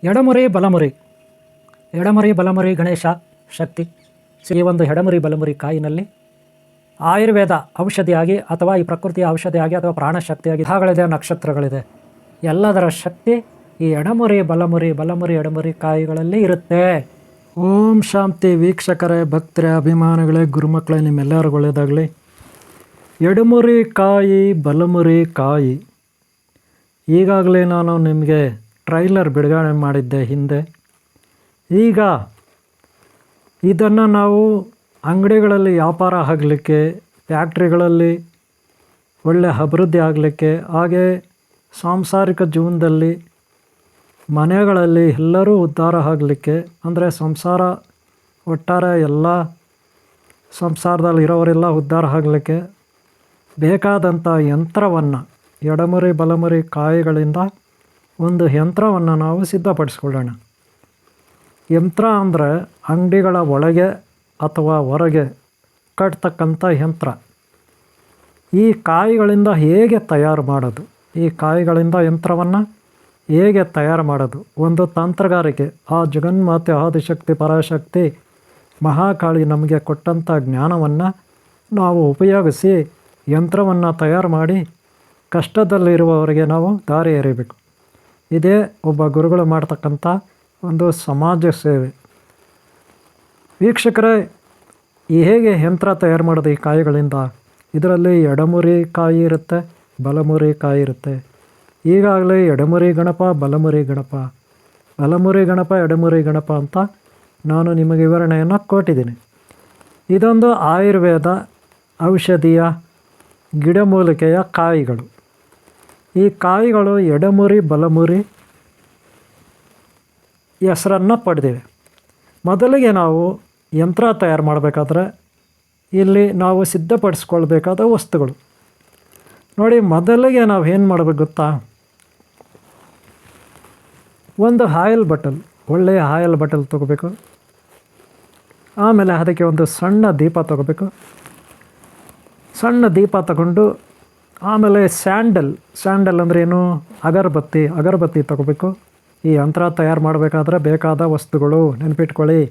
ಎಡಮುರಿ ಬಲಮುರಿ. ಎಡಮುರಿ ಬಲಮುರಿ ಗಣೇಶ ಶಕ್ತಿ. ಈ ಒಂದು ಎಡಮುರಿ ಬಲಮುರಿ ಕಾಯಿನಲ್ಲಿ ಆಯುರ್ವೇದ ಔಷಧಿಯಾಗಿ ಅಥವಾ ಈ ಪ್ರಕೃತಿಯ ಔಷಧಿಯಾಗಿ ಅಥವಾ ಪ್ರಾಣಶಕ್ತಿಯಾಗಿ ಗ್ರಹಗಳಿದೆ, ನಕ್ಷತ್ರಗಳಿದೆ. ಎಲ್ಲದರ ಶಕ್ತಿ ಈ ಎಡಮುರಿ ಬಲಮುರಿ ಬಲಮುರಿ ಎಡಮುರಿ ಕಾಯಿಗಳಲ್ಲಿ ಇರುತ್ತೆ. ಓಂ ಶಾಂತಿ. ವೀಕ್ಷಕರೇ, ಭಕ್ತರೇ, ಅಭಿಮಾನಿಗಳೇ, ಗುರುಮಕ್ಕಳೇ, ನಿಮ್ಮೆಲ್ಲರಿಗೂ ಒಳ್ಳೆಯದಾಗಲಿ. ಎಡಮುರಿ ಕಾಯಿ, ಬಲಮುರಿ ಕಾಯಿ. ಈಗಾಗಲೇ ನಾನು ನಿಮಗೆ ಟ್ರೈಲರ್ ಬಿಡುಗಡೆ ಮಾಡಿದ್ದೆ ಹಿಂದೆ. ಈಗ ಇದನ್ನು ನಾವು ಅಂಗಡಿಗಳಲ್ಲಿ ವ್ಯಾಪಾರ ಆಗಲಿಕ್ಕೆ, ಫ್ಯಾಕ್ಟ್ರಿಗಳಲ್ಲಿ ಒಳ್ಳೆಯ ಅಭಿವೃದ್ಧಿ ಆಗಲಿಕ್ಕೆ, ಹಾಗೆ ಸಾಂಸಾರಿಕ ಜೀವನದಲ್ಲಿ ಮನೆಗಳಲ್ಲಿ ಎಲ್ಲರೂ ಉದ್ಧಾರ ಆಗಲಿಕ್ಕೆ, ಅಂದರೆ ಸಂಸಾರ ಒಟ್ಟಾರೆ ಎಲ್ಲ ಸಂಸಾರದಲ್ಲಿ ಇರೋವರೆಲ್ಲ ಉದ್ಧಾರ ಆಗಲಿಕ್ಕೆ ಬೇಕಾದಂಥ ಯಂತ್ರವನ್ನು ಎಡಮುರಿ ಬಲಮುರಿ ಕಾಯಿಗಳಿಂದ ಒಂದು ಯಂತ್ರವನ್ನು ನಾವು ಸಿದ್ಧಪಡಿಸ್ಕೊಳ್ಳೋಣ. ಯಂತ್ರ ಅಂದರೆ ಅಂಗಡಿಗಳ ಒಳಗೆ ಅಥವಾ ಹೊರಗೆ ಕಟ್ತಕ್ಕಂಥ ಯಂತ್ರ. ಈ ಕಾಯಿಗಳಿಂದ ಹೇಗೆ ತಯಾರು ಮಾಡೋದು, ಈ ಕಾಯಿಗಳಿಂದ ಯಂತ್ರವನ್ನು ಹೇಗೆ ತಯಾರು ಮಾಡೋದು, ಒಂದು ತಂತ್ರಗಾರಿಕೆ. ಆ ಜಗನ್ಮಾತೆ ಆದಿಶಕ್ತಿ ಪರಾಶಕ್ತಿ ಮಹಾಕಾಳಿ ನಮಗೆ ಕೊಟ್ಟಂಥ ಜ್ಞಾನವನ್ನು ನಾವು ಉಪಯೋಗಿಸಿ ಯಂತ್ರವನ್ನು ತಯಾರು ಮಾಡಿ ಕಷ್ಟದಲ್ಲಿರುವವರಿಗೆ ನಾವು ದಾರಿ ಎರಿಬೇಕು. ಇದೇ ಒಬ್ಬ ಗುರುಗಳು ಮಾಡ್ತಕ್ಕಂಥ ಒಂದು ಸಮಾಜ ಸೇವೆ. ವೀಕ್ಷಕರೇ, ಹೇಗೆ ಯಂತ್ರ ತಯಾರು ಮಾಡೋದು ಈ ಕಾಯಿಗಳಿಂದ? ಇದರಲ್ಲಿ ಎಡಮುರಿ ಕಾಯಿ ಇರುತ್ತೆ, ಬಲಮುರಿ ಕಾಯಿ ಇರುತ್ತೆ. ಈಗಾಗಲೇ ಎಡಮುರಿ ಗಣಪ, ಬಲಮುರಿ ಗಣಪ, ಬಲಮುರಿ ಗಣಪ, ಎಡಮುರಿ ಗಣಪ ಅಂತ ನಾನು ನಿಮಗೆ ವಿವರಣೆಯನ್ನು ಕೊಟ್ಟಿದ್ದೀನಿ. ಇದೊಂದು ಆಯುರ್ವೇದ ಔಷಧಿಯ ಗಿಡಮೂಲಿಕೆಯ ಕಾಯಿಗಳು. ಈ ಕಾಯಿಗಳು ಎಡಮುರಿ ಬಲಮುರಿ ಹೆಸರನ್ನು ಪಡೆದಿವೆ. ಮೊದಲಿಗೆ ನಾವು ಯಂತ್ರ ತಯಾರು ಮಾಡಬೇಕಾದ್ರೆ ಇಲ್ಲಿ ನಾವು ಸಿದ್ಧಪಡಿಸ್ಕೊಳ್ಬೇಕಾದ ವಸ್ತುಗಳು ನೋಡಿ. ಮೊದಲಿಗೆ ನಾವು ಏನು ಮಾಡಬೇಕು ಗೊತ್ತಾ? ಒಂದು ಆಯಿಲ್ ಬಾಟಲ್, ಒಳ್ಳೆಯ ಆಯಿಲ್ ಬಾಟಲ್ ತೊಗೋಬೇಕು. ಆಮೇಲೆ ಅದಕ್ಕೆ ಒಂದು ಸಣ್ಣ ದೀಪ ತೊಗೋಬೇಕು. ಸಣ್ಣ ದೀಪ ತಗೊಂಡು ಆಮೇಲೆ ಸ್ಯಾಂಡಲ್ ಅಂದರೆ ಏನು? ಅಗರಬತ್ತಿ ತೊಗೋಬೇಕು. ಈ ಯಂತ್ರ ತಯಾರು ಮಾಡಬೇಕಾದ್ರೆ ಬೇಕಾದ ವಸ್ತುಗಳು ನೆನಪಿಟ್ಕೊಳ್ಳಿ.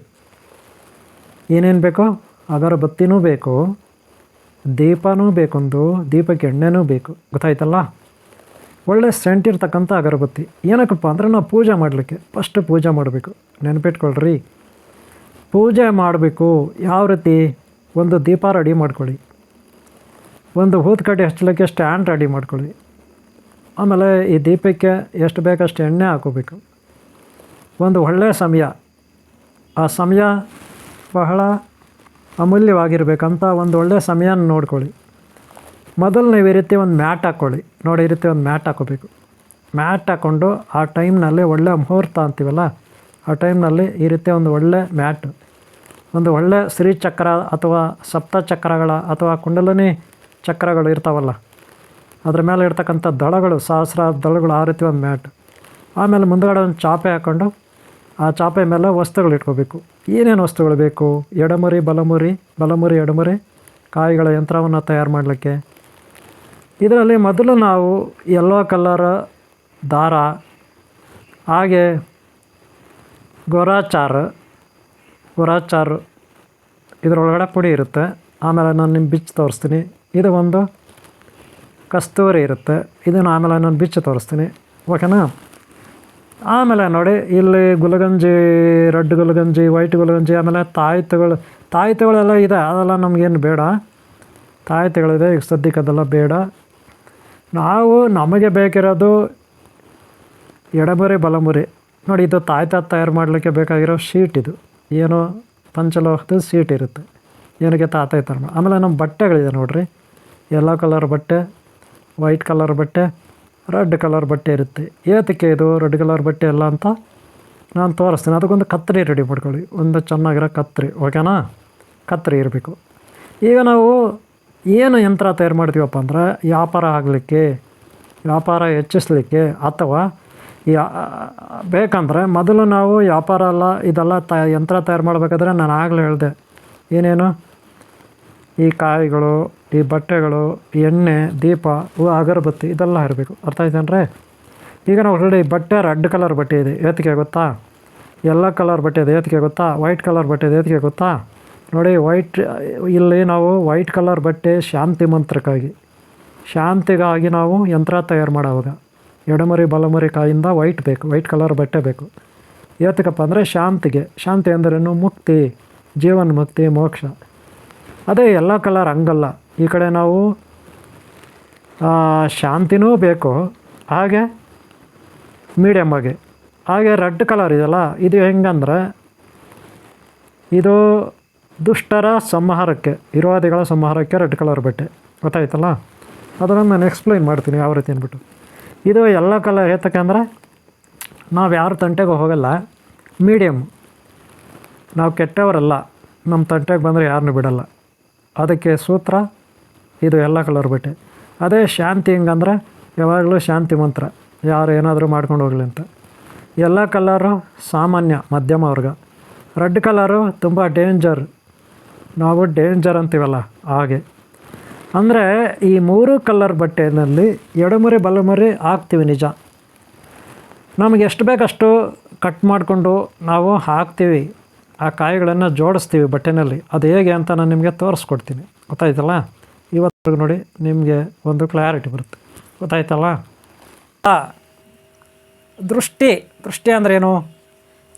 ಏನೇನು ಬೇಕು? ಅಗರಬತ್ತಿನೂ ಬೇಕು, ದೀಪನೂ ಬೇಕೊಂದು, ದೀಪಕ್ಕೆ ಎಣ್ಣೆನೂ ಬೇಕು. ಗೊತ್ತಾಯ್ತಲ್ಲ? ಒಳ್ಳೆ ಸೆಂಟ್ ಇರ್ತಕ್ಕಂಥ ಅಗರಬತ್ತಿ. ಏನಕ್ಕಪ್ಪ ಅಂದರೆ ನಾವು ಪೂಜೆ ಮಾಡಲಿಕ್ಕೆ ಫಸ್ಟ್ ಪೂಜೆ ಮಾಡಬೇಕು. ನೆನಪಿಟ್ಕೊಳ್ರಿ, ಪೂಜೆ ಮಾಡಬೇಕು. ಯಾವ ರೀತಿ? ಒಂದು ದೀಪ ರೆಡಿ ಮಾಡ್ಕೊಳ್ಳಿ, ಒಂದು ಊದ್ಕಡ್ಡಿ ಹಚ್ಚಲಿಕ್ಕೆ ಸ್ಟ್ಯಾಂಡ್ ರೆಡಿ ಮಾಡ್ಕೊಳ್ಳಿ. ಆಮೇಲೆ ಈ ದೀಪಕ್ಕೆ ಎಷ್ಟು ಬೇಕಷ್ಟು ಎಣ್ಣೆ ಹಾಕೋಬೇಕು. ಒಂದು ಒಳ್ಳೆಯ ಸಮಯ, ಆ ಸಮಯ ಬಹಳ ಅಮೂಲ್ಯವಾಗಿರಬೇಕಂತ ಒಂದು ಒಳ್ಳೆಯ ಸಮಯನ ನೋಡ್ಕೊಳ್ಳಿ. ಮೊದಲು ನೀವು ಈ ರೀತಿ ಒಂದು ಮ್ಯಾಟ್ ಹಾಕ್ಕೊಳ್ಳಿ. ನೋಡಿ, ಈ ರೀತಿ ಒಂದು ಮ್ಯಾಟ್ ಹಾಕೋಬೇಕು. ಮ್ಯಾಟ್ ಹಾಕ್ಕೊಂಡು ಆ ಟೈಮ್ನಲ್ಲಿ ಒಳ್ಳೆಯ ಮುಹೂರ್ತ ಅಂತೀವಲ್ಲ, ಆ ಟೈಮ್ನಲ್ಲಿ ಈ ರೀತಿ ಒಂದು ಒಳ್ಳೆ ಮ್ಯಾಟ್, ಒಂದು ಒಳ್ಳೆ ಶ್ರೀಚಕ್ರ ಅಥವಾ ಸಪ್ತಚಕ್ರಗಳ ಅಥವಾ ಕುಂಡಲಿನಿ ಚಕ್ರಗಳು ಇರ್ತಾವಲ್ಲ, ಅದ್ರ ಮೇಲೆ ಇರ್ತಕ್ಕಂಥ ದಳಗಳು, ಸಹಸ್ರಾರು ದಳಗಳು, ಆ ರೀತಿ ಒಂದು ಮ್ಯಾಟ್. ಆಮೇಲೆ ಮುಂದುಗಡೆ ಒಂದು ಚಾಪೆ ಹಾಕ್ಕೊಂಡು ಆ ಚಾಪೆ ಮೇಲೆ ವಸ್ತುಗಳು ಇಟ್ಕೋಬೇಕು. ಏನೇನು ವಸ್ತುಗಳು ಬೇಕು? ಎಡಮುರಿ ಬಲಮುರಿ ಎಡಮುರಿ ಕಾಯಿಗಳ ಯಂತ್ರವನ್ನು ತಯಾರು ಮಾಡಲಿಕ್ಕೆ ಇದರಲ್ಲಿ ಮೊದಲು ನಾವು ಯೆಲ್ಲೋ ಕಲರ್ ದಾರ, ಹಾಗೆ ಗೊರಾಚಾರು ಇದರೊಳಗಡೆ ಪುಡಿ ಇರುತ್ತೆ. ಆಮೇಲೆ ನಾನು ನಿಮ್ಗೆ ಬಿಚ್ಚಿ ತೋರಿಸ್ತೀನಿ. ಇದು ಒಂದು ಕಸ್ತೂರಿ ಇರುತ್ತೆ, ಇದನ್ನು ಆಮೇಲೆ ನಾನು ಬಿಚ್ಚಿ ತೋರಿಸ್ತೀನಿ. ಓಕೆನಾ? ಆಮೇಲೆ ನೋಡಿ, ಇಲ್ಲಿ ಗುಲಗಂಜಿ, ರೆಡ್ ಗುಲಗಂಜಿ, ವೈಟ್ ಗುಲಗಂಜಿ, ಆಮೇಲೆ ತಾಯಿತುಗಳೆಲ್ಲ ಇದೆ. ಅದೆಲ್ಲ ನಮಗೇನು ಬೇಡ. ತಾಯಿತುಗಳಿದೆ, ಈಗ ಸದ್ಯಕ್ಕೆ ಅದೆಲ್ಲ ಬೇಡ. ನಾವು ನಮಗೆ ಬೇಕಿರೋದು ಎಡಮುರಿ ಬಲಮುರಿ. ನೋಡಿ, ಇದು ತಾಯ್ತ ತಯಾರು ಮಾಡಲಿಕ್ಕೆ ಬೇಕಾಗಿರೋ ಶೀಟ್. ಇದು ಏನೋ ಪಂಚಲೋಹದ ಶೀಟ್ ಇರುತ್ತೆ, ಏನಕ್ಕೆ ತಾತಾಯಿ ಥರ. ಆಮೇಲೆ ನಮ್ಮ ಬಟ್ಟೆಗಳಿದೆ ನೋಡಿರಿ, ಯೆಲ್ಲೋ ಕಲರ್ ಬಟ್ಟೆ, ವೈಟ್ ಕಲರ್ ಬಟ್ಟೆ, ರೆಡ್ ಕಲರ್ ಬಟ್ಟೆ ಇರುತ್ತೆ. ಏತಕ್ಕೆ ಇದು ರೆಡ್ ಕಲರ್ ಬಟ್ಟೆ ಎಲ್ಲ ಅಂತ ನಾನು ತೋರಿಸ್ತೀನಿ. ಅದಕ್ಕೊಂದು ಕತ್ತರಿ ರೆಡಿ ಮಾಡ್ಕೊಳ್ಳಿ, ಒಂದು ಚೆನ್ನಾಗಿರೋ ಕತ್ತರಿ. ಓಕೆನಾ? ಕತ್ತರಿ ಇರಬೇಕು. ಈಗ ನಾವು ಏನು ಯಂತ್ರ ತಯಾರು ಮಾಡ್ತೀವಪ್ಪ ಅಂದರೆ, ವ್ಯಾಪಾರ ಆಗಲಿಕ್ಕೆ, ವ್ಯಾಪಾರ ಹೆಚ್ಚಿಸ್ಲಿಕ್ಕೆ ಅಥವಾ ಬೇಕಂದರೆ ಮೊದಲು ನಾವು ವ್ಯಾಪಾರ ಎಲ್ಲ ಇದೆಲ್ಲ ಯಂತ್ರ ತಯಾರು ಮಾಡಬೇಕಾದ್ರೆ ನಾನು ಆಗಲೇ ಹೇಳಿದೆ ಏನೇನು? ಈ ಕಾಯಿಗಳು, ಈ ಬಟ್ಟೆಗಳು, ಎಣ್ಣೆ, ದೀಪ, ಅಗರಬತ್ತಿ ಇದೆಲ್ಲ ಇರಬೇಕು. ಅರ್ಥ ಆಯ್ತೇನ್ರೆ? ಈಗ ನಾವು ಆಲ್ರೆಡಿ ಬಟ್ಟೆ ರೆಡ್ ಕಲರ್ ಬಟ್ಟೆ ಇದೆ, ಏತಿಗೆ ಗೊತ್ತಾ? ಯೆಲ್ಲೋ ಕಲರ್ ಬಟ್ಟೆ ಇದೆ, ಏತಿಗೆ ಗೊತ್ತಾ? ವೈಟ್ ಕಲರ್ ಬಟ್ಟೆ ಇದೆ, ಏತಿಗೆ ಗೊತ್ತಾ? ನೋಡಿ, ಇಲ್ಲಿ ನಾವು ವೈಟ್ ಕಲರ್ ಬಟ್ಟೆ ಶಾಂತಿ ಮಂತ್ರಕ್ಕಾಗಿ, ಶಾಂತಿಗಾಗಿ ನಾವು ಯಂತ್ರ ತಯಾರು ಮಾಡೋವಾಗ ಎಡಮರಿ ಬಲಮರಿ ಕಾಯಿಂದ ವೈಟ್ ಬೇಕು, ವೈಟ್ ಕಲರ್ ಬಟ್ಟೆ ಬೇಕು. ಏತಕಪ್ಪ ಅಂದರೆ ಶಾಂತಿಗೆ. ಶಾಂತಿ ಅಂದ್ರೇನು? ಮುಕ್ತಿ, ಜೀವನ ಮುಕ್ತಿ, ಮೋಕ್ಷ. ಅದೇ ಎಲ್ಲ ಕಲರ್ ಹಂಗಲ್ಲ. ಈ ಕಡೆ ನಾವು ಶಾಂತಿನೂ ಬೇಕು, ಹಾಗೆ ಮೀಡಿಯಮ್ ಆಗಿ. ಹಾಗೆ ರೆಡ್ ಕಲರ್ ಇದೆಯಲ್ಲ, ಇದು ಹೆಂಗಂದ್ರೆ ಇದು ದುಷ್ಟರ ಸಂಹಾರಕ್ಕೆ, ವಿರೋಧಿಗಳ ಸಂಹಾರಕ್ಕೆ ರೆಡ್ ಕಲರ್ ಬಟ್ಟೆ. ಗೊತ್ತಾಯ್ತಲ್ಲ? ಅದನ್ನು ನಾನು ಎಕ್ಸ್ಪ್ಲೈನ್ ಮಾಡ್ತೀನಿ ಯಾವ ರೀತಿ ಅಂದ್ಬಿಟ್ಟು. ಇದು ಎಲ್ಲ ಕಲರ್ ಏತಕ್ಕಂದ್ರೆ ನಾವು ಯಾರು ತಂಟೆಗೆ ಹೋಗಲ್ಲ, ಮೀಡಿಯಮ್. ನಾವು ಕೆಟ್ಟವರಲ್ಲ, ನಮ್ಮ ತಂಟೆಗೆ ಬಂದರೆ ಯಾರನ್ನೂ ಬಿಡಲ್ಲ. ಅದಕ್ಕೆ ಸೂತ್ರ ಇದು ಎಲ್ಲ ಕಲರ್ ಬಟ್ಟೆ. ಅದೇ ಶಾಂತಿ ಹೆಂಗಂದ್ರೆ ಯಾವಾಗಲೂ ಶಾಂತಿ ಮಂತ್ರ, ಯಾರು ಏನಾದರೂ ಮಾಡ್ಕೊಂಡು ಹೋಗಲಿ ಅಂತ. ಎಲ್ಲ ಕಲರು ಸಾಮಾನ್ಯ ಮಧ್ಯಮ ವರ್ಗ. ರೆಡ್ ಕಲರು ತುಂಬ ಡೇಂಜರ್, ನಾವು ಡೇಂಜರ್ ಅಂತೀವಲ್ಲ ಹಾಗೆ. ಅಂದರೆ ಈ 3 ಕಲರ್ ಬಟ್ಟೆಯಲ್ಲಿ ಎಡಮುರಿ ಬಲಮುರಿ ಹಾಕ್ತೀವಿ ನಿಜ. ನಮಗೆ ಎಷ್ಟು ಬೇಕಷ್ಟು ಕಟ್ ಮಾಡಿಕೊಂಡು ನಾವು ಹಾಕ್ತೀವಿ, ಆ ಕಾಯಿಗಳನ್ನು ಜೋಡಿಸ್ತೀವಿ ಬಟ್ಟೆನಲ್ಲಿ. ಅದು ಹೇಗೆ ಅಂತ ನಾನು ನಿಮಗೆ ತೋರಿಸ್ಕೊಡ್ತೀನಿ. ಗೊತ್ತಾಯ್ತಲ್ಲ? ಇವತ್ತು ನೋಡಿ ನಿಮಗೆ ಒಂದು ಕ್ಲಾರಿಟಿ ಬರುತ್ತೆ. ಗೊತ್ತಾಯ್ತಲ್ಲ? ದೃಷ್ಟಿ ಅಂದ್ರೇನು?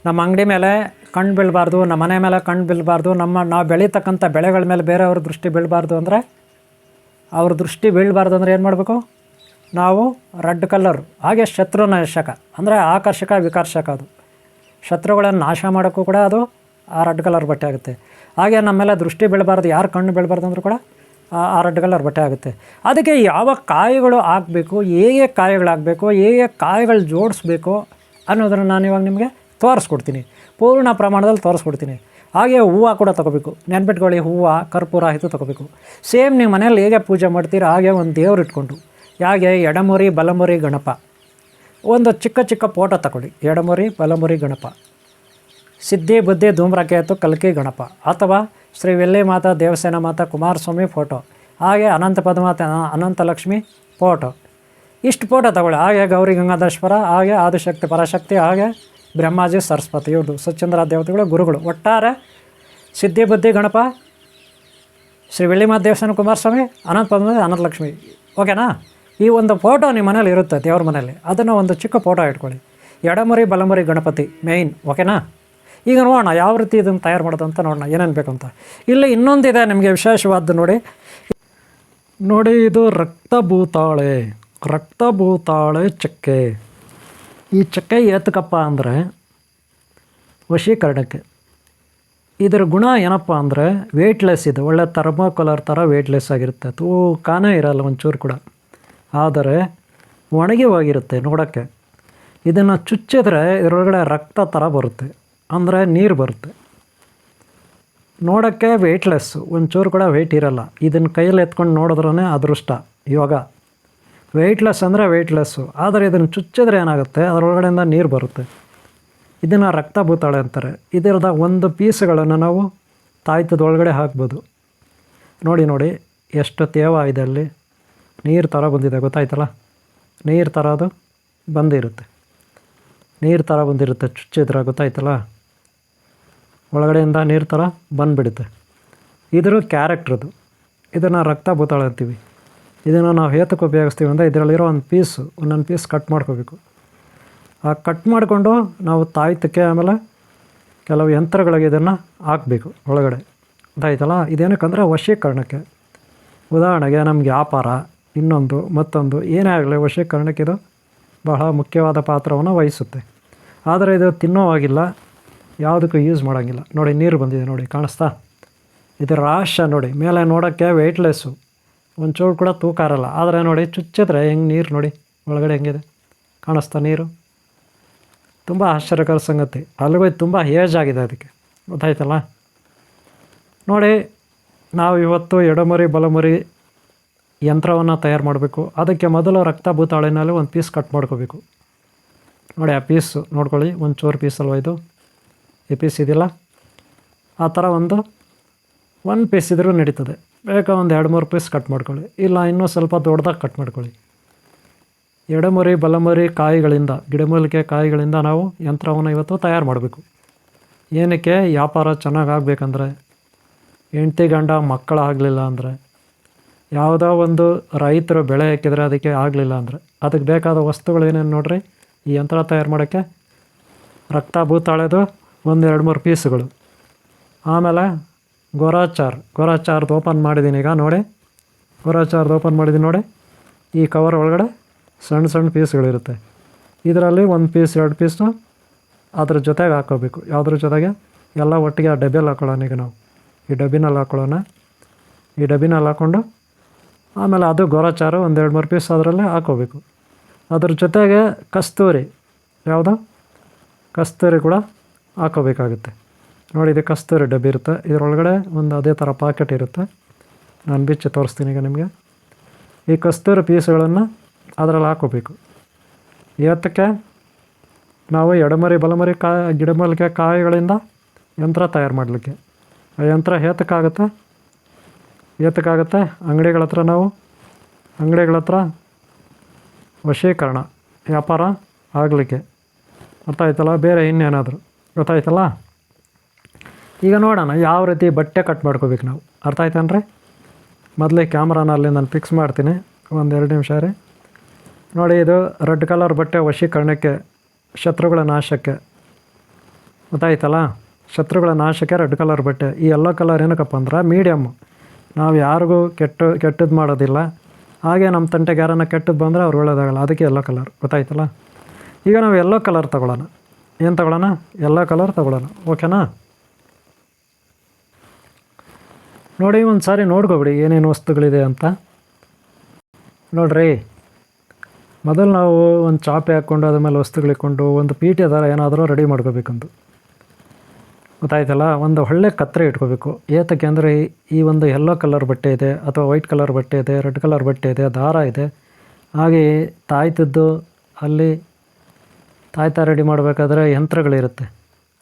ನಮ್ಮ ಅಂಗಡಿ ಮೇಲೆ ಕಣ್ಣು ಬೀಳಬಾರ್ದು, ನಮ್ಮ ಮನೆ ಮೇಲೆ ಕಣ್ಣು ಬೀಳಬಾರ್ದು, ನಾವು ಬೆಳೀತಕ್ಕಂಥ ಬೆಳೆಗಳ ಮೇಲೆ ಬೇರೆಯವ್ರ ದೃಷ್ಟಿ ಬೀಳಬಾರ್ದು. ಅಂದರೆ ಅವ್ರ ದೃಷ್ಟಿ ಬೀಳಬಾರ್ದು ಅಂದರೆ ಏನು ಮಾಡಬೇಕು? ನಾವು ರೆಡ್ ಕಲರ್. ಹಾಗೆ ಶತ್ರುನಾಶಕ ಅಂದರೆ ಆಕರ್ಷಕ ವಿಕರ್ಷಕ. ಅದು ಶತ್ರುಗಳನ್ನು ನಾಶ ಮಾಡೋಕ್ಕೂ ಕೂಡ ಅದು ಆ ರೆಡ್ ಕಲರ್ ಬಟ್ಟೆ ಆಗುತ್ತೆ. ಹಾಗೆ ನಮ್ಮ ಮೇಲೆ ದೃಷ್ಟಿ ಬೀಳಬಾರ್ದು, ಯಾರು ಕಣ್ಣು ಬೀಳಬಾರ್ದು ಅಂದರೂ ಕೂಡ ಆ ರೆಡ್ ಕಲರ್ ಬಟ್ಟೆ ಆಗುತ್ತೆ. ಅದಕ್ಕೆ ಯಾವ ಕಾಯಿಗಳು ಹಾಕಬೇಕು, ಹೇಗೆ ಕಾಯಿಗಳಾಗಬೇಕು, ಹೇಗೆ ಕಾಯಿಗಳು ಜೋಡಿಸ್ಬೇಕು ಅನ್ನೋದನ್ನು ನಾನು ಇವಾಗ ನಿಮಗೆ ತೋರಿಸ್ಕೊಡ್ತೀನಿ, ಪೂರ್ಣ ಪ್ರಮಾಣದಲ್ಲಿ ತೋರಿಸ್ಕೊಡ್ತೀನಿ. ಹಾಗೆ ಹೂವು ಕೂಡ ತೊಗೋಬೇಕು. ನೆನ್ಪಿಟ್ಕೊಳ್ಳಿ, ಹೂವು ಕರ್ಪೂರ ಇದು ತೊಗೋಬೇಕು. ಸೇಮ್ ನೀವು ಮನೇಲಿ ಹೇಗೆ ಪೂಜೆ ಮಾಡ್ತೀರ ಹಾಗೆ ಒಂದು ದೇವ್ರು ಇಟ್ಕೊಂಡು, ಹೇಗೆ ಎಡಮುರಿ ಬಲಮುರಿ ಗಣಪ, ಒಂದು ಚಿಕ್ಕ ಫೋಟೋ ತಗೊಳ್ಳಿ. ಎಡಮುರಿ ಬಲಮುರಿ ಗಣಪ, ಸಿದ್ಧಿ ಬುದ್ಧಿ ಧೂಮ್ರಕೇತು ಕಲ್ಕಿ ಗಣಪ, ಅಥವಾ ಶ್ರೀ ವೆಲ್ಲಿ ಮಾತಾ ದೇವಸೇನ ಮಾತಾ ಕುಮಾರಸ್ವಾಮಿ ಫೋಟೋ, ಹಾಗೆ ಅನಂತ ಪದ್ಮಾವತಿ ಅನಂತಲಕ್ಷ್ಮಿ ಫೋಟೋ. ಇಷ್ಟು ಫೋಟೋ ತಗೊಳ್ಳಿ. ಹಾಗೆ ಗೌರಿ ಗಂಗಾಧರೇಶ್ವರ, ಹಾಗೆ ಆದಿಶಕ್ತಿ ಪರಾಶಕ್ತಿ, ಹಾಗೆ ಬ್ರಹ್ಮಾಜಿ ಸರಸ್ವತಿ, ಇವ್ರದ್ದು ಸ್ವಚ್ಛಂದ್ರ ದೇವತೆಗಳು ಗುರುಗಳು. ಒಟ್ಟಾರೆ ಸಿದ್ಧಿ ಬುದ್ಧಿ ಗಣಪ, ಶ್ರೀ ವೆಳ್ಳಿಮಾತ ದೇವಸ್ಥಾನ ಕುಮಾರಸ್ವಾಮಿ, ಅನಂತ ಪದ್ಮಾವತಿ ಅನಂತಲಕ್ಷ್ಮಿ. ಓಕೆನಾ? ಈ ಒಂದು ಫೋಟೋ ನಿಮ್ಮ ಮನೇಲಿ ಇರುತ್ತೆ, ದೇವ್ರ ಮನೇಲಿ. ಅದನ್ನು ಒಂದು ಚಿಕ್ಕ ಫೋಟೋ ಇಟ್ಕೊಳ್ಳಿ. ಎಡಮುರಿ ಬಲಮುರಿ ಗಣಪತಿ ಮೇಯ್ನ್. ಓಕೆನಾ? ಈಗ ನೋಡೋಣ ಯಾವ ರೀತಿ ಇದನ್ನು ತಯಾರು ಮಾಡೋದು ಅಂತ ನೋಡೋಣ, ಏನೇನು ಬೇಕಂತ. ಇಲ್ಲಿ ಇನ್ನೊಂದಿದೆ ನಿಮಗೆ ವಿಶೇಷವಾದ್ದು. ನೋಡಿ, ಇದು ರಕ್ತಭೂತಾಳೆ ಚಕ್ಕೆ. ಈ ಚಕ್ಕೆ ಏತಕಪ್ಪ ಅಂದರೆ ವಶೀಕರಣಕ್ಕೆ. ಇದರ ಗುಣ ಏನಪ್ಪ ಅಂದರೆ ವೆಯ್ಟ್ಲೆಸ್ ಇದೆ, ಒಳ್ಳೆ ಥರ್ಮೋಕೋಲರ್ ಥರ ವೆಯ್ಟ್ಲೆಸ್ ಆಗಿರುತ್ತೆ, ತೂಕನೇ ಇರಲ್ಲ ಒಂಚೂರು ಕೂಡ. ಆದರೆ ಒಣಗಿ ಹೋಗಿರುತ್ತೆ ನೋಡೋಕ್ಕೆ. ಇದನ್ನು ಚುಚ್ಚಿದ್ರೆ ಇದರೊಳಗಡೆ ರಕ್ತ ಥರ ಬರುತ್ತೆ, ಅಂದರೆ ನೀರು ಬರುತ್ತೆ. ನೋಡೋಕ್ಕೆ ವೆಯ್ಟ್ಲೆಸ್ಸು, ಒಂಚೂರು ಕೂಡ ವೆಯ್ಟ್ ಇರಲ್ಲ. ಇದನ್ನು ಕೈಯಲ್ಲಿ ಎತ್ಕೊಂಡು ನೋಡಿದ್ರೇ ಅದೃಷ್ಟ ಯೋಗ. ವೆಯ್ಟ್ಲೆಸ್ ಅಂದರೆ ವೆಯ್ಟ್ಲೆಸ್ಸು, ಆದರೆ ಇದನ್ನು ಚುಚ್ಚಿದ್ರೆ ಏನಾಗುತ್ತೆ, ಅದರೊಳಗಡೆಯಿಂದ ನೀರು ಬರುತ್ತೆ. ಇದನ್ನು ರಕ್ತಭೂತಾಳೆ ಅಂತಾರೆ. ಇದರದ ಒಂದು ಪೀಸ್ಗಳನ್ನು ನಾವು ತಾಯ್ತದೊಳಗಡೆ ಹಾಕ್ಬೋದು. ನೋಡಿ ಎಷ್ಟು ತೇವ ಇದೆ, ಅಲ್ಲಿ ನೀರು ಥರ ಬಂದಿದೆ. ಗೊತ್ತಾಯ್ತಲ್ಲ? ನೀರು ಥರ ಅದು ಬಂದಿರುತ್ತೆ, ನೀರು ಥರ ಬಂದಿರುತ್ತೆ ಚುಚ್ಚಿದ್ರೆ. ಗೊತ್ತಾಯ್ತಲ್ಲ? ಒಳಗಡೆಯಿಂದ ನೀರು ಥರ ಬಂದುಬಿಡುತ್ತೆ. ಇದ್ರ ಕ್ಯಾರೆಕ್ಟ್ರದು. ಇದನ್ನು ರಕ್ತಭೂತಾಳೆ ಅಂತೀವಿ. ಇದನ್ನು ನಾವು ಹೇತಕ್ಕೆ ಉಪಯೋಗಿಸ್ತೀವಿ ಅಂದರೆ ಇದರಲ್ಲಿರೋ ಒಂದೊಂದು ಪೀಸ್ ಕಟ್ ಮಾಡ್ಕೋಬೇಕು. ಆ ಕಟ್ ಮಾಡಿಕೊಂಡು ನಾವು ತಾಯ್ತಕ್ಕೆ, ಆಮೇಲೆ ಕೆಲವು ಯಂತ್ರಗಳಿಗೆ ಇದನ್ನು ಹಾಕಬೇಕು ಒಳಗಡೆ. ಗೊತ್ತಾಯ್ತಲ್ಲ? ಇದೇನಕ್ಕಂದರೆ ವಶೀಕರಣಕ್ಕೆ. ಉದಾಹರಣೆಗೆ ನಮಗೆ ವ್ಯಾಪಾರ, ಇನ್ನೊಂದು ಮತ್ತೊಂದು ಏನೇ ಆಗಲಿ ವಶೀಕರಣಕ್ಕೆ ಇದು ಬಹಳ ಮುಖ್ಯವಾದ ಪಾತ್ರವನ್ನು ವಹಿಸುತ್ತೆ. ಆದರೆ ಇದು ತಿನ್ನೋವಾಗಿಲ್ಲ, ಯಾವುದಕ್ಕೂ ಯೂಸ್ ಮಾಡೋಂಗಿಲ್ಲ. ನೋಡಿ, ನೀರು ಬಂದಿದೆ, ನೋಡಿ ಕಾಣಿಸ್ತಾ? ಇದರ ರಹಸ್ಯ ನೋಡಿ. ಮೇಲೆ ನೋಡೋಕ್ಕೆ ವೆಯ್ಟ್ಲೆಸ್ಸು, ಒಂಚೂರು ಕೂಡ ತೂಕ ಇರಲ್ಲ. ಆದರೆ ನೋಡಿ ಚುಚ್ಚಿದ್ರೆ ಹೆಂಗೆ ನೀರು ನೋಡಿ ಒಳಗಡೆ ಹೆಂಗಿದೆ, ಕಾಣಿಸ್ತಾ ನೀರು? ತುಂಬ ಆಶ್ಚರ್ಯಕರ ಸಂಗತಿ. ಅಲ್ಲಿಗೂ ತುಂಬ ಏಜ್ ಆಗಿದೆ ಅದಕ್ಕೆ. ಗೊತ್ತಾಯ್ತಲ್ಲ? ನೋಡಿ, ನಾವು ಇವತ್ತು ಎಡಮುರಿ ಬಲಮುರಿ ಯಂತ್ರವನ್ನು ತಯಾರು ಮಾಡಬೇಕು. ಅದಕ್ಕೆ ಮೊದಲು ರಕ್ತಭೂತಾಳಿನಲ್ಲಿ ಒಂದು ಪೀಸ್ ಕಟ್ ಮಾಡ್ಕೋಬೇಕು. ನೋಡಿ, ಆ ಪೀಸು ನೋಡ್ಕೊಳ್ಳಿ, ಒಂಚೂರು ಪೀಸ್ ಅಲ್ವ ಇದು? ಈ ಪೀಸ್ ಇದೆಯಲ್ಲ, ಆ ಥರ ಒಂದು ಪೀಸ್ ಇದ್ರೂ ನಡೀತದೆ. ಬೇಕಾ ಒಂದು 2-3 ಪೀಸ್ ಕಟ್ ಮಾಡ್ಕೊಳ್ಳಿ, ಇಲ್ಲ ಇನ್ನೂ ಸ್ವಲ್ಪ ದೊಡ್ಡದಾಗಿ ಕಟ್ ಮಾಡ್ಕೊಳ್ಳಿ. ಎಡಮುರಿ ಬಲಮುರಿ ಕಾಯಿಗಳಿಂದ, ಗಿಡಮೂಲಿಕೆ ಕಾಯಿಗಳಿಂದ ನಾವು ಯಂತ್ರವನ್ನು ಇವತ್ತು ತಯಾರು ಮಾಡಬೇಕು. ಏನಕ್ಕೆ? ವ್ಯಾಪಾರ ಚೆನ್ನಾಗಿ ಆಗಬೇಕಂದ್ರೆ, ಹೆಂಡ್ತಿ ಗಂಡ ಮಕ್ಕಳಾಗಲಿಲ್ಲ ಅಂದರೆ, ಯಾವುದೋ ಒಂದು ರೈತರು ಬೆಳೆ ಹಾಕಿದರೆ ಅದಕ್ಕೆ ಆಗಲಿಲ್ಲ ಅಂದರೆ, ಅದಕ್ಕೆ ಬೇಕಾದ ವಸ್ತುಗಳು ಏನೇನು ನೋಡ್ರಿ. ಈ ಯಂತ್ರ ತಯಾರು ಮಾಡೋಕ್ಕೆ ರಕ್ತ ಭೂತಾಳೆದು 1-2-3 ಪೀಸ್ಗಳು. ಆಮೇಲೆ ಗೊರಾಚಾರ್ದು ಓಪನ್ ಮಾಡಿದ್ದೀನಿ ಈಗ ನೋಡಿ. ಗೊರಾಚಾರ್ದು ಓಪನ್ ಮಾಡಿದ್ದೀನಿ ನೋಡಿ. ಈ ಕವರ್ ಒಳಗಡೆ ಸಣ್ಣ ಸಣ್ಣ ಪೀಸ್ಗಳಿರುತ್ತೆ. ಇದರಲ್ಲಿ 1 ಪೀಸ್ 2 ಪೀಸು ಅದ್ರ ಜೊತೆಗೆ ಹಾಕ್ಕೋಬೇಕು. ಯಾವುದ್ರ ಜೊತೆಗೆ? ಎಲ್ಲ ಒಟ್ಟಿಗೆ ಆ ಡಬ್ಬಿಯಲ್ಲಿ ಹಾಕ್ಕೊಳ್ಳೋಣ. ಈಗ ನಾವು ಈ ಡಬ್ಬಿನಲ್ಲಿ ಹಾಕ್ಕೊಳ್ಳೋಣ. ಈ ಡಬ್ಬಿನಲ್ಲಿ ಹಾಕ್ಕೊಂಡು ಆಮೇಲೆ ಅದು ಗೊರಾಚಾರು 1-2-3 ಪೀಸ್ ಅದರಲ್ಲೇ ಹಾಕ್ಕೋಬೇಕು. ಅದ್ರ ಜೊತೆಗೆ ಕಸ್ತೂರಿ, ಯಾವುದು ಕಸ್ತೂರಿ ಕೂಡ ಹಾಕ್ಕೋಬೇಕಾಗುತ್ತೆ ನೋಡಿ. ಇದು ಕಸ್ತೂರಿ ಡಬ್ಬಿ ಇರುತ್ತೆ. ಇದರೊಳಗಡೆ ಒಂದು ಅದೇ ಥರ ಪಾಕೆಟ್ ಇರುತ್ತೆ. ನಾನು ಬಿಚ್ಚಿ ತೋರಿಸ್ತೀನಿ ಈಗ ನಿಮಗೆ. ಈ ಕಸ್ತೂರಿ ಪೀಸ್ಗಳನ್ನು ಅದರಲ್ಲಿ ಹಾಕ್ಕೋಬೇಕು. ಏತಕ್ಕೆ? ನಾವು ಎಡಮರಿ ಬಲಮರಿ ಗಿಡಮೂಲಿಕೆ ಕಾಯಿಗಳಿಂದ ಯಂತ್ರ ತಯಾರು ಮಾಡಲಿಕ್ಕೆ. ಆ ಯಂತ್ರ ಏತಕ್ಕಾಗುತ್ತೆ? ಅಂಗಡಿಗಳ ಹತ್ರ ವಶೀಕರಣ, ವ್ಯಾಪಾರ ಆಗಲಿಕ್ಕೆ. ಅರ್ಥ ಆಯ್ತಲ್ಲ? ಬೇರೆ ಇನ್ನೇನಾದರೂ ಗೊತ್ತಾಯ್ತಲ್ಲ? ಈಗ ನೋಡೋಣ ಯಾವ ರೀತಿ ಬಟ್ಟೆ ಕಟ್ ಮಾಡ್ಕೋಬೇಕು ನಾವು. ಅರ್ಥ ಆಯ್ತೇನ್ರಿ? ಮೊದಲೇ ಕ್ಯಾಮ್ರಾನಲ್ಲಿ ನಾನು ಫಿಕ್ಸ್ ಮಾಡ್ತೀನಿ. 1-2 ನಿಮಿಷ ರೀ. ನೋಡಿ, ಇದು ರೆಡ್ ಕಲರ್ ಬಟ್ಟೆ ವಶೀಕರಣಕ್ಕೆ, ಶತ್ರುಗಳ ನಾಶಕ್ಕೆ. ಗೊತ್ತಾಯ್ತಲ್ಲ? ಶತ್ರುಗಳ ನಾಶಕ್ಕೆ ರೆಡ್ ಕಲರ್ ಬಟ್ಟೆ. ಈ ಯೆಲ್ಲೋ ಕಲರ್ ಏನಕ್ಕಪ್ಪ ಅಂದ್ರೆ ಮೀಡಿಯಮ್ಮು. ನಾವು ಯಾರಿಗೂ ಕೆಟ್ಟದ್ದು ಮಾಡೋದಿಲ್ಲ. ಹಾಗೆ ನಮ್ಮ ತಂಟೆಗೆ ಯಾರನ್ನ ಕೆಟ್ಟದ್ದು ಬಂದರೆ ಅವ್ರು ಒಳ್ಳೇದಾಗಲ್ಲ. ಅದಕ್ಕೆ ಯೆಲ್ಲೋ ಕಲರ್. ಗೊತ್ತಾಯ್ತಲ್ಲ? ಈಗ ನಾವು ಯೆಲ್ಲೋ ಕಲರ್ ತೊಗೊಳ್ಳೋಣ. ಏನು ತೊಗೊಳ್ಳೋಣ? ಯೆಲ್ಲೋ ಕಲರ್ ತೊಗೊಳ್ಳೋಣ. ಓಕೆನಾ? ನೋಡಿ, ಒಂದು ಸಾರಿ ನೋಡ್ಕೊಬಿಡಿ ಏನೇನು ವಸ್ತುಗಳಿದೆ ಅಂತ. ನೋಡ್ರಿ, ಮೊದಲು ನಾವು ಒಂದು ಚಾಪೆ ಹಾಕ್ಕೊಂಡು ಅದ್ರ ಮೇಲೆ ವಸ್ತುಗಳಿಕ್ಕೊಂಡು ಒಂದು ಪೀಠೆ ಥರ ಏನಾದರೂ ರೆಡಿ ಮಾಡ್ಕೋಬೇಕಂತ. ಗೊತ್ತಾಯ್ತಲ್ಲ? ಒಂದು ಒಳ್ಳೆ ಕತ್ತರಿ ಇಟ್ಕೋಬೇಕು. ಏತಕ್ಕೆ ಅಂದರೆ ಈ ಒಂದು ಯೆಲ್ಲೋ ಕಲರ್ ಬಟ್ಟೆ ಇದೆ, ಅಥವಾ ವೈಟ್ ಕಲರ್ ಬಟ್ಟೆ ಇದೆ, ರೆಡ್ ಕಲರ್ ಬಟ್ಟೆ ಇದೆ, ದಾರ ಇದೆ. ಹಾಗೆ ತಾಯ್ತದ್ದು ಅಲ್ಲಿ ತಾಯ್ತ ರೆಡಿ ಮಾಡಬೇಕಾದ್ರೆ ಯಂತ್ರಗಳಿರುತ್ತೆ.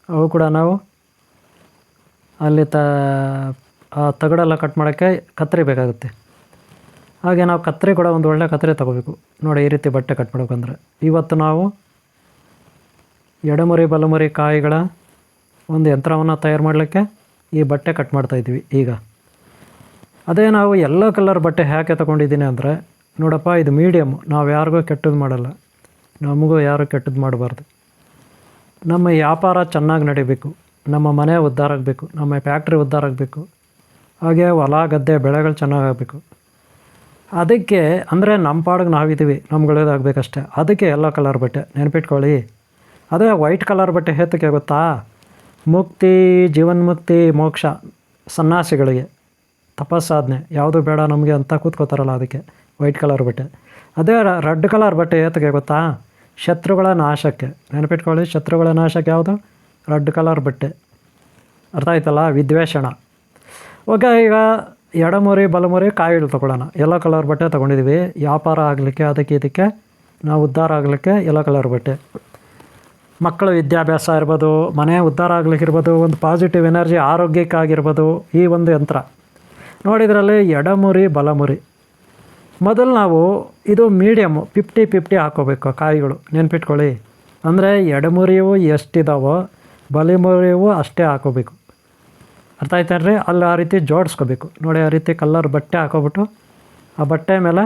ಅವು ಕೂಡ ನಾವು ಅಲ್ಲಿ ಆ ತಗಡೆಲ್ಲ ಕಟ್ ಮಾಡೋಕ್ಕೆ ಕತ್ತರಿ ಬೇಕಾಗುತ್ತೆ. ಹಾಗೆ ನಾವು ಕತ್ತರಿ ಕೂಡ ಒಂದು ಒಳ್ಳೆ ಕತ್ತರಿ ತೊಗೋಬೇಕು. ನೋಡಿ, ಈ ರೀತಿ ಬಟ್ಟೆ ಕಟ್ ಮಾಡ್ಬೇಕಂದ್ರೆ ಇವತ್ತು ನಾವು ಎಡಮುರಿ ಬಲಮುರಿ ಕಾಯಿಗಳ ಒಂದು ಯಂತ್ರವನ್ನು ತಯಾರು ಮಾಡಲಿಕ್ಕೆ ಈ ಬಟ್ಟೆ ಕಟ್ ಮಾಡ್ತಾಯಿದ್ವಿ. ಈಗ ಅದೇ ನಾವು ಯೆಲ್ಲೋ ಕಲರ್ ಬಟ್ಟೆ ಯಾಕೆ ತೊಗೊಂಡಿದ್ದೀನಿ ಅಂದರೆ, ನೋಡಪ್ಪ, ಇದು ಮೀಡಿಯಮ್ಮು. ನಾವು ಯಾರಿಗೂ ಕೆಟ್ಟದ್ದು ಮಾಡಲ್ಲ, ನಮಗೂ ಯಾರು ಕೆಟ್ಟದ್ದು ಮಾಡಬಾರ್ದು. ನಮ್ಮ ವ್ಯಾಪಾರ ಚೆನ್ನಾಗಿ ನಡಿಬೇಕು, ನಮ್ಮ ಮನೆ ಉದ್ಧಾರ ಆಗಬೇಕು, ನಮ್ಮ ಫ್ಯಾಕ್ಟ್ರಿ ಉದ್ಧಾರ ಆಗಬೇಕು, ಹಾಗೆ ಹೊಲ ಗದ್ದೆ ಬೆಳೆಗಳು ಚೆನ್ನಾಗಾಗಬೇಕು. ಅದಕ್ಕೆ ಅಂದರೆ ನಮ್ಮ ಪಾಡಿಗೆ ನಾವಿದ್ದೀವಿ, ನಮ್ಗಳೇದಾಗಬೇಕಷ್ಟೇ. ಅದಕ್ಕೆ ಯೆಲ್ಲೋ ಕಲರ್ ಬಟ್ಟೆ ನೆನಪಿಟ್ಕೊಳ್ಳಿ. ಅದೇ ವೈಟ್ ಕಲರ್ ಬಟ್ಟೆ ಹೇತಕ್ಕೆ ಗೊತ್ತಾ? ಮುಕ್ತಿ, ಜೀವನ್ಮುಕ್ತಿ, ಮೋಕ್ಷ, ಸನ್ಯಾಸಿಗಳಿಗೆ ತಪಸ್ಸಾಧನೆ ಯಾವುದು ಬೇಡ ನಮಗೆ ಅಂತ ಕೂತ್ಕೋತಾರಲ್ಲ, ಅದಕ್ಕೆ ವೈಟ್ ಕಲರ್ ಬಟ್ಟೆ. ಅದೇ ರೆಡ್ ಕಲರ್ ಬಟ್ಟೆ ಏತಕ್ಕೆ ಗೊತ್ತಾ? ಶತ್ರುಗಳ ನಾಶಕ್ಕೆ. ನೆನಪಿಟ್ಕೊಳ್ಳಿ, ಶತ್ರುಗಳ ನಾಶಕ್ಕೆ ಯಾವುದು? ರೆಡ್ ಕಲರ್ ಬಟ್ಟೆ. ಅರ್ಥ ಆಯ್ತಲ್ಲ? ವಿದ್ವೇಷಣ. ಓಕೆ, ಈಗ ಎಡಮುರಿ ಬಲಮುರಿ ಕಾಯಿಗಳು ತೊಗೊಳ್ಳೋಣ. ಯೆಲ್ಲೋ ಕಲರ್ ಬಟ್ಟೆ ತೊಗೊಂಡಿದ್ದೀವಿ. ವ್ಯಾಪಾರ ಆಗಲಿಕ್ಕೆ, ಅದಕ್ಕೆ ಇದಕ್ಕೆ ನಾವು ಉದ್ಧಾರ ಆಗಲಿಕ್ಕೆ ಯೆಲ್ಲೋ ಕಲರ್ ಬಟ್ಟೆ. ಮಕ್ಕಳ ವಿದ್ಯಾಭ್ಯಾಸ ಇರ್ಬೋದು, ಮನೆ ಉದ್ಧಾರ ಆಗಲಿಕ್ಕಿರ್ಬೋದು, ಒಂದು ಪಾಸಿಟಿವ್ ಎನರ್ಜಿ ಆರೋಗ್ಯಕ್ಕಾಗಿರ್ಬೋದು, ಈ ಒಂದು ಯಂತ್ರ ನೋಡಿದ್ರಲ್ಲಿ ಎಡಮುರಿ ಬಲಮುರಿ. ಮೊದಲು ನಾವು ಇದು ಮೀಡಿಯಮ್ಮು 50-50 ಹಾಕ್ಕೋಬೇಕು ಕಾಯಿಗಳು. ನೆನ್ಪಿಟ್ಕೊಳ್ಳಿ. ಅಂದರೆ ಎಡಮುರಿಯೂ ಎಷ್ಟಿದಾವೋ ಬಲಮುರಿಯೂ ಅಷ್ಟೇ ಹಾಕೋಬೇಕು. ಅರ್ಥ ಆಯ್ತಾನ್ರಿ? ಅಲ್ಲಿ ಆ ರೀತಿ ಜೋಡಿಸ್ಕೋಬೇಕು. ನೋಡಿ, ಆ ರೀತಿ ಕಲರ್ ಬಟ್ಟೆ ಹಾಕೋಬಿಟ್ಟು ಆ ಬಟ್ಟೆ ಮೇಲೆ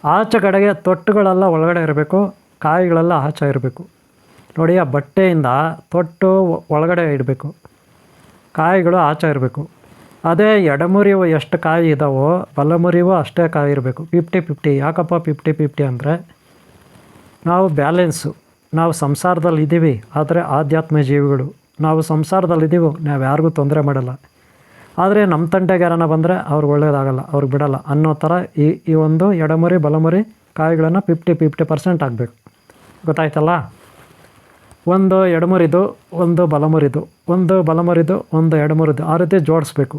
ಆಚೆ ಕಡೆಗೆ ತೊಟ್ಟುಗಳೆಲ್ಲ ಒಳಗಡೆ ಇರಬೇಕು, ಕಾಯಿಗಳೆಲ್ಲ ಆಚೆ ಇರಬೇಕು. ನೋಡಿ, ಆ ಬಟ್ಟೆಯಿಂದ ತೊಟ್ಟು ಒಳಗಡೆ ಇಡಬೇಕು, ಕಾಯಿಗಳು ಆಚೆ ಇರಬೇಕು. ಅದೇ ಎಡಮುರಿಯು ಎಷ್ಟು ಕಾಯಿ ಇದ್ದಾವೋ ಬಲಮುರಿಯೂ ಅಷ್ಟೇ ಕಾಯಿ ಇರಬೇಕು. 50-50. ಯಾಕಪ್ಪ 50-50 ಅಂದರೆ, ನಾವು ಬ್ಯಾಲೆನ್ಸು. ನಾವು ಸಂಸಾರದಲ್ಲಿ ಇದ್ದೀವಿ, ಆದರೆ ಆಧ್ಯಾತ್ಮ ಜೀವಿಗಳು. ನಾವು ಸಂಸಾರದಲ್ಲಿದ್ದೀವಿ, ನಾವು ಯಾರಿಗೂ ತೊಂದರೆ ಮಾಡಲ್ಲ. ಆದರೆ ನಮ್ಮ ತಂಟೆಗೆ ಯಾರನ್ನ ಬಂದರೆ ಅವ್ರಿಗೆ ಒಳ್ಳೇದಾಗಲ್ಲ, ಅವ್ರಿಗೆ ಬಿಡಲ್ಲ ಅನ್ನೋ ಥರ ಈ ಒಂದು ಎಡಮುರಿ ಬಲಮುರಿ ಕಾಯಿಗಳನ್ನು 50-50% ಆಗಬೇಕು. ಗೊತ್ತಾಯ್ತಲ್ಲ? ಒಂದು ಎಡಮುರಿದು, ಒಂದು ಬಲಮುರಿದು, ಒಂದು ಬಲಮುರಿದು, ಒಂದು ಎಡಮುರಿದು, ಆ ರೀತಿ ಜೋಡಿಸ್ಬೇಕು.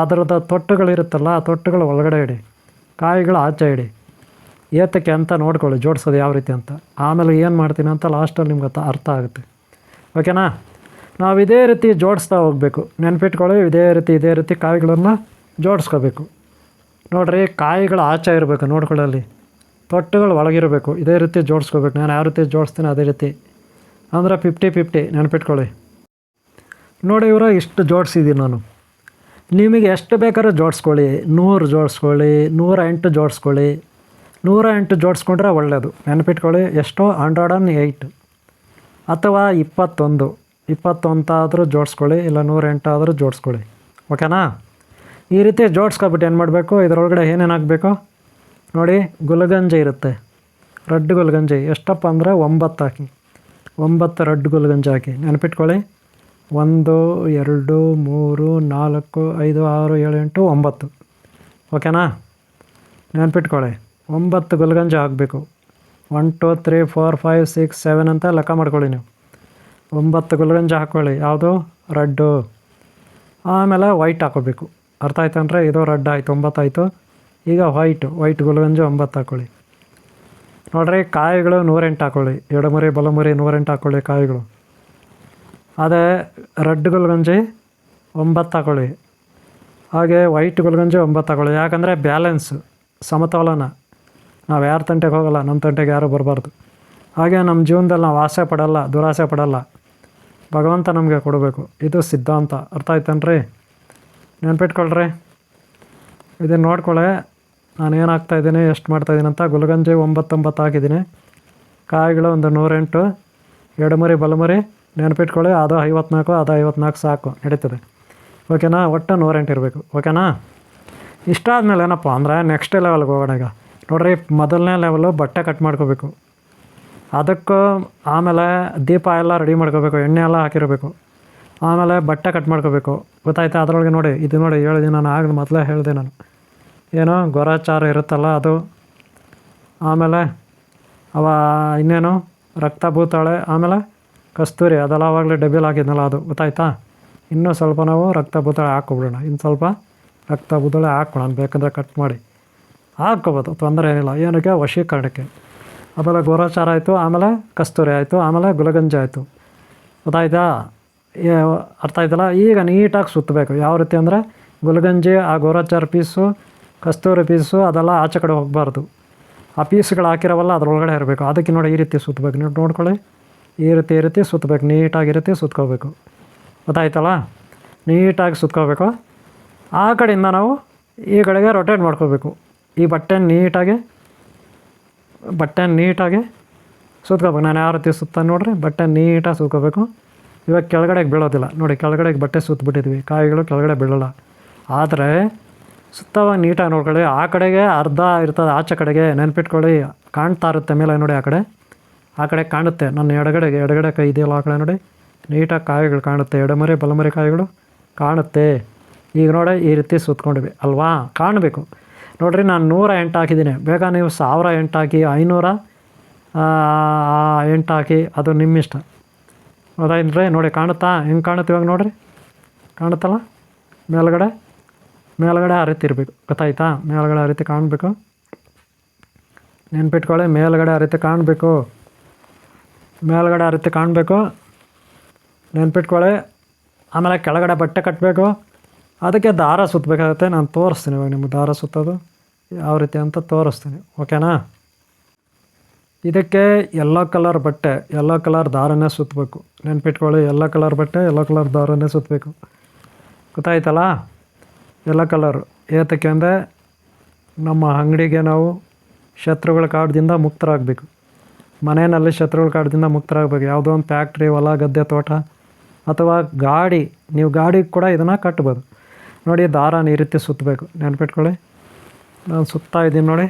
ಅದರದ ತೊಟ್ಟುಗಳಿರುತ್ತಲ್ಲ, ಆ ತೊಟ್ಟುಗಳು ಒಳಗಡೆ ಇಡಿ, ಕಾಯಿಗಳು ಆಚೆ ಇಡಿ. ಏತಕ್ಕೆ ಅಂತ ನೋಡ್ಕೊಳ್ಳಿ, ಜೋಡಿಸೋದು ಯಾವ ರೀತಿ ಅಂತ. ಆಮೇಲೆ ಏನು ಮಾಡ್ತೀನಿ ಅಂತ ಲಾಸ್ಟಲ್ಲಿ ನಿಮ್ಗೆ ಅರ್ಥ ಆಗುತ್ತೆ. ಓಕೆನಾ? ನಾವು ಇದೇ ರೀತಿ ಜೋಡಿಸ್ತಾ ಹೋಗಬೇಕು. ನೆನ್ಪಿಟ್ಕೊಳ್ಳಿ, ಇದೇ ರೀತಿ ಕಾಯಿಗಳನ್ನು ಜೋಡಿಸ್ಕೋಬೇಕು. ನೋಡಿರಿ, ಕಾಯಿಗಳು ಆಚೆ ಇರಬೇಕು. ನೋಡ್ಕೊಳ್ಳಿ, ಅಲ್ಲಿ ತೊಟ್ಟುಗಳು ಒಳಗಿರಬೇಕು. ಇದೇ ರೀತಿ ಜೋಡಿಸ್ಕೋಬೇಕು. ನಾನು ಯಾವ ರೀತಿ ಜೋಡಿಸ್ತೀನಿ ಅದೇ ರೀತಿ, ಅಂದರೆ 50-50 ನೆನಪಿಟ್ಕೊಳ್ಳಿ. ನೋಡಿ ಇವರು ಇಷ್ಟು ಜೋಡಿಸಿದ್ದೀನಿ ನಾನು. ನಿಮಗೆ ಎಷ್ಟು ಬೇಕಾದ್ರೂ ಜೋಡಿಸ್ಕೊಳ್ಳಿ. 100 ಜೋಡಿಸ್ಕೊಳ್ಳಿ, 108 ಜೋಡಿಸ್ಕೊಳ್ಳಿ. 108 ಜೋಡಿಸ್ಕೊಂಡ್ರೆ ಒಳ್ಳೆಯದು. ನೆನಪಿಟ್ಕೊಳ್ಳಿ. ಎಷ್ಟೋ 108 ಅಥವಾ 21 ಆದರೂ ಜೋಡಿಸ್ಕೊಳ್ಳಿ, ಇಲ್ಲ 108 ಆದರೂ ಜೋಡಿಸ್ಕೊಳ್ಳಿ. ಓಕೆನಾ? ಈ ರೀತಿ ಜೋಡಿಸ್ಕೊಬಿಟ್ಟು ಏನು ಮಾಡಬೇಕು, ಇದರೊಳಗಡೆ ಏನೇನು ಹಾಕಬೇಕು ನೋಡಿ. ಗುಲಗಂಜಿ ಇರುತ್ತೆ, ರೆಡ್ ಗುಲಗಂಜಿ. ಎಷ್ಟಪ್ಪ ಅಂದರೆ 9 ಹಾಕಿ. 9 ರೆಡ್ ಗುಲಗಂಜಿ ಹಾಕಿ. ನೆನಪಿಟ್ಕೊಳ್ಳಿ. 1 2 3 4 5 6 7 8 9. ಓಕೆನಾ? ನೆನಪಿಟ್ಕೊಳ್ಳಿ. 9 ಗುಲಗಂಜಿ ಹಾಕಬೇಕು. 1 2 3 4 5 6 7 ಅಂತ ಲೆಕ್ಕ ಮಾಡ್ಕೊಳ್ಳಿ ನೀವು. 9 ಗುಲಗಂಜಿ ಹಾಕ್ಕೊಳ್ಳಿ. ಯಾವುದು? ರೆಡ್ಡು. ಆಮೇಲೆ ವೈಟ್ ಹಾಕೋಬೇಕು. ಅರ್ಥ ಆಯ್ತಂದ್ರೆ ಇದು ರೆಡ್ ಆಯಿತು, 9 ಆಯಿತು. ಈಗ ವೈಟ್ ಗುಲಗಂಜಿ 9 ಹಾಕ್ಕೊಳ್ಳಿ. ನೋಡ್ರಿ, ಕಾಯಿಗಳು 108 ಹಾಕ್ಕೊಳ್ಳಿ. ಎಡಮುರಿ ಬಲಮುರಿ 108 ಹಾಕ್ಕೊಳ್ಳಿ ಕಾಯಿಗಳು. ಅದೇ ರೆಡ್ ಗುಲಗಂಜಿ 9 ಹಾಕ್ಕೊಳ್ಳಿ. ಹಾಗೆ ವೈಟ್ ಗುಲಗಂಜಿ 9 ಹಾಕ್ಕೊಳ್ಳಿ. ಯಾಕಂದರೆ ಬ್ಯಾಲೆನ್ಸ್, ಸಮತೋಲನ. ನಾವು ಯಾರ ತಂಟೆಗೆ ಹೋಗಲ್ಲ, ನಮ್ಮ ತಂಟೆಗೆ ಯಾರೂ ಬರಬಾರ್ದು. ಹಾಗೆ ನಮ್ಮ ಜೀವನದಲ್ಲಿ ನಾವು ಆಸೆ ಪಡಲ್ಲ, ದುರಾಸೆ ಪಡಲ್ಲ. ಭಗವಂತ ನಮಗೆ ಕೊಡಬೇಕು. ಇದು ಸಿದ್ಧಾಂತ. ಅರ್ಥ ಆಯ್ತನ್ರಿ? ನೆನ್ಪಿಟ್ಕೊಳ್ರಿ. ಇದನ್ನು ನೋಡ್ಕೊಳ್ಳೆ. ನಾನು ಏನು ಹಾಕ್ತಾಯಿದ್ದೀನಿ, ಎಷ್ಟು ಮಾಡ್ತಾಯಿದ್ದೀನಿ ಅಂತ. ಗುಲಗಂಜಿ 9 ಹಾಕಿದ್ದೀನಿ. ಕಾಯಿಗಳು ಒಂದು 108. ಎಡಮುರಿ ಬಲಮುರಿ ನೆನಪಿಟ್ಕೊಳ್ಳಿ. ಅದು 54, ಅದು 54 ಸಾಕು, ನಡೀತದೆ. ಓಕೆನಾ? ಒಟ್ಟು 108 ಇರಬೇಕು. ಓಕೆನಾ? ಇಷ್ಟಾದಮೇಲೆ ಏನಪ್ಪ ಅಂದರೆ ನೆಕ್ಸ್ಟ್ ಲೆವೆಲ್ಗೆ ಹೋಗೋಣ. ಈಗ ನೋಡ್ರಿ, ಮೊದಲನೇ ಲೆವೆಲು ಬಟ್ಟೆ ಕಟ್ ಮಾಡ್ಕೋಬೇಕು. ಅದಕ್ಕೂ ಆಮೇಲೆ ದೀಪ ಎಲ್ಲ ರೆಡಿ ಮಾಡ್ಕೋಬೇಕು, ಎಣ್ಣೆ ಎಲ್ಲ ಹಾಕಿರಬೇಕು. ಆಮೇಲೆ ಬಟ್ಟೆ ಕಟ್ ಮಾಡ್ಕೋಬೇಕು. ಗೊತ್ತಾಯ್ತಾ? ಅದರೊಳಗೆ ನೋಡಿ, ಇದು ನೋಡಿ ಹೇಳಿದೆ ನಾನು, ಆಗ ಮೊದಲೇ ಹೇಳಿದೆ ನಾನು. ಏನೋ ಗೊರಾಚಾರ ಇರುತ್ತಲ್ಲ ಅದು. ಆಮೇಲೆ ಇನ್ನೇನು ರಕ್ತಭೂತಾಳೆ, ಆಮೇಲೆ ಕಸ್ತೂರಿ, ಅದೆಲ್ಲ ಆವಾಗಲೇ ಡಬ್ಬಿಯಲ್ಲಿ ಹಾಕಿದ್ನಲ್ಲ ಅದು. ಗೊತ್ತಾಯ್ತಾ? ಇನ್ನೂ ಸ್ವಲ್ಪ ನಾವು ರಕ್ತಭೂತಾಳೆ ಹಾಕ್ಕೊಬಿಡೋಣ. ಇನ್ನು ಸ್ವಲ್ಪ ರಕ್ತಭೂತಾಳೆ ಹಾಕ್ಕೊಳ್ಳೋಣ, ಬೇಕಂದರೆ ಕಟ್ ಮಾಡಿ ಹಾಕ್ಕೊಬೋದು, ತೊಂದರೆ ಏನಿಲ್ಲ. ಏನಕ್ಕೆ? ವಶೀಕರಣಕ್ಕೆ. ಆಮೇಲೆ ಗೋರಾಚಾರ ಆಯಿತು, ಆಮೇಲೆ ಕಸ್ತೂರಿ ಆಯಿತು, ಆಮೇಲೆ ಗುಲಗಂಜಿ ಆಯಿತು. ಗೊತ್ತಾಯ್ತಾ? ಅರ್ಥ ಆಯ್ತಲ್ಲ? ಈಗ ನೀಟಾಗಿ ಸುತ್ತಬೇಕು. ಯಾವ ರೀತಿ ಅಂದರೆ ಗುಲಗಂಜಿ, ಆ ಗೋರಾಚಾರ ಪೀಸು, ಕಸ್ತೂರಿ ಪೀಸು ಅದೆಲ್ಲ ಆಚೆ ಕಡೆ ಹೋಗಬಾರ್ದು. ಆ ಪೀಸ್ಗಳು ಹಾಕಿರೋವಲ್ಲ ಅದರೊಳಗಡೆ ಇರಬೇಕು. ಅದಕ್ಕೆ ನೋಡಿ ಈ ರೀತಿ ಸುತ್ತಬೇಕು. ನೀವು ನೋಡ್ಕೊಳ್ಳಿ, ಈ ರೀತಿ ಸುತ್ತಬೇಕು. ನೀಟಾಗಿ ಈ ರೀತಿ ಸುತ್ಕೋಬೇಕು. ಗೊತ್ತಾಯ್ತಲ್ಲ? ನೀಟಾಗಿ ಸುತ್ಕೋಬೇಕು. ಆ ಕಡೆಯಿಂದ ನಾವು ಈ ಕಡೆಗೆ ರೊಟೇಟ್ ಮಾಡ್ಕೋಬೇಕು. ಈ ಬಟ್ಟೆ ನೀಟಾಗಿ ಸುತ್ಕೋಬೇಕು. ನಾನು ಯಾವ ರೀತಿ ಸುತ್ತ ನೋಡ್ರಿ, ಬಟ್ಟೆ ನೀಟಾಗಿ ಸುತ್ಕೋಬೇಕು. ಇವಾಗ ಕೆಳಗಡೆಗೆ ಬೀಳೋದಿಲ್ಲ ನೋಡಿ. ಕೆಳಗಡೆಗೆ ಬಟ್ಟೆ ಸುತ್ತಬಿಟ್ಟಿದ್ವಿ, ಕಾಯಿಗಳು ಕೆಳಗಡೆ ಬೀಳೋಲ್ಲ. ಆದರೆ ಸುತ್ತವಾಗ ನೀಟಾಗಿ ನೋಡ್ಕೊಳ್ಳಿ. ಆ ಕಡೆಗೆ ಅರ್ಧ ಇರ್ತದೆ, ಆಚೆ ಕಡೆಗೆ ನೆನ್ಪಿಟ್ಕೊಳ್ಳಿ. ಕಾಣ್ತಾ ಇರುತ್ತೆ ಮೇಲೆ ನೋಡಿ, ಆ ಕಡೆ ಕಾಣುತ್ತೆ. ನನ್ನ ಎಡಗಡೆ ಕೈ ಇದೆಯಲ್ಲ, ಆ ಕಡೆ ನೋಡಿ ನೀಟಾಗಿ ಕಾಯಿಗಳು ಕಾಣುತ್ತೆ. ಎಡಮರಿ ಬಲಮರಿ ಕಾಯಿಗಳು ಕಾಣುತ್ತೆ. ಈಗ ನೋಡಿ ಈ ರೀತಿ ಸುತ್ಕೊಂಡಿವಿ ಅಲ್ವಾ? ಕಾಣಬೇಕು ನೋಡಿರಿ. ನಾನು 108 ಹಾಕಿದ್ದೀನಿ. ಬೇಗ ನೀವು 1008 ಹಾಕಿ, 508 ಹಾಕಿ, ಅದು ನಿಮ್ಮಿಷ್ಟ. ಅದಾಯ್ತು ನೋಡಿ. ಕಾಣುತ್ತಾ? ಹೆಂಗೆ ಕಾಣುತ್ತೆ ಇವಾಗ ನೋಡಿರಿ. ಕಾಣುತ್ತಲ್ಲ? ಮೇಲ್ಗಡೆ ಆ ರೀತಿ ಇರಬೇಕು. ಗೊತ್ತಾಯ್ತಾ? ಮೇಲ್ಗಡೆ ಆ ರೀತಿ ಕಾಣಬೇಕು. ನೆನ್ಪಿಟ್ಕೊಳ್ಳಿ, ಮೇಲ್ಗಡೆ ಆ ರೀತಿ ಕಾಣಬೇಕು. ನೆನ್ಪಿಟ್ಕೊಳ್ಳಿ. ಆಮೇಲೆ ಕೆಳಗಡೆ ಬಟ್ಟೆ ಕಟ್ಟಬೇಕು. ಅದಕ್ಕೆ ದಾರ ಸುತ್ತಬೇಕಾಗುತ್ತೆ. ನಾನು ತೋರಿಸ್ತೀನಿ ಇವಾಗ ನಿಮ್ಗೆ ದಾರ ಸುತ್ತೋದು ಯಾವ ರೀತಿ ಅಂತ ತೋರಿಸ್ತೀನಿ. ಓಕೆನಾ? ಇದಕ್ಕೆ ಯೆಲ್ಲೋ ಕಲರ್ ಬಟ್ಟೆ, ಯೆಲ್ಲೋ ಕಲರ್ ದಾರನೇ ಸುತ್ತಬೇಕು. ನೆನ್ಪಿಟ್ಕೊಳ್ಳಿ, ಯೆಲ್ಲೋ ಕಲರ್ ಬಟ್ಟೆ, ಯೆಲ್ಲೋ ಕಲರ್ ದಾರನೇ ಸುತ್ತಬೇಕು. ಗೊತ್ತಾಯ್ತಲ್ಲ? ಯೆಲ್ಲೋ ಕಲರು ಏತಕ್ಕೆ ಅಂದರೆ ನಮ್ಮ ಅಂಗಡಿಗೆ ನಾವು ಶತ್ರುಗಳ ಕಾಟದಿಂದ ಮುಕ್ತರಾಗಬೇಕು. ಮನೆಯಲ್ಲಿ ಶತ್ರುಗಳ ಕಾಟದಿಂದ ಮುಕ್ತರಾಗಬೇಕು. ಯಾವುದೋ ಒಂದು ಫ್ಯಾಕ್ಟ್ರಿ, ಹೊಲ, ಗದ್ದೆ, ತೋಟ ಅಥವಾ ಗಾಡಿ, ನೀವು ಗಾಡಿಗೆ ಕೂಡ ಇದನ್ನು ಕಟ್ಬೋದು. ನೋಡಿ, ದಾರನ ಈ ರೀತಿ ಸುತ್ತಬೇಕು. ನೆನ್ಪಿಟ್ಕೊಳ್ಳಿ. ನಾನು ಸುತ್ತಾ ಇದ್ದೀನಿ ನೋಡಿ.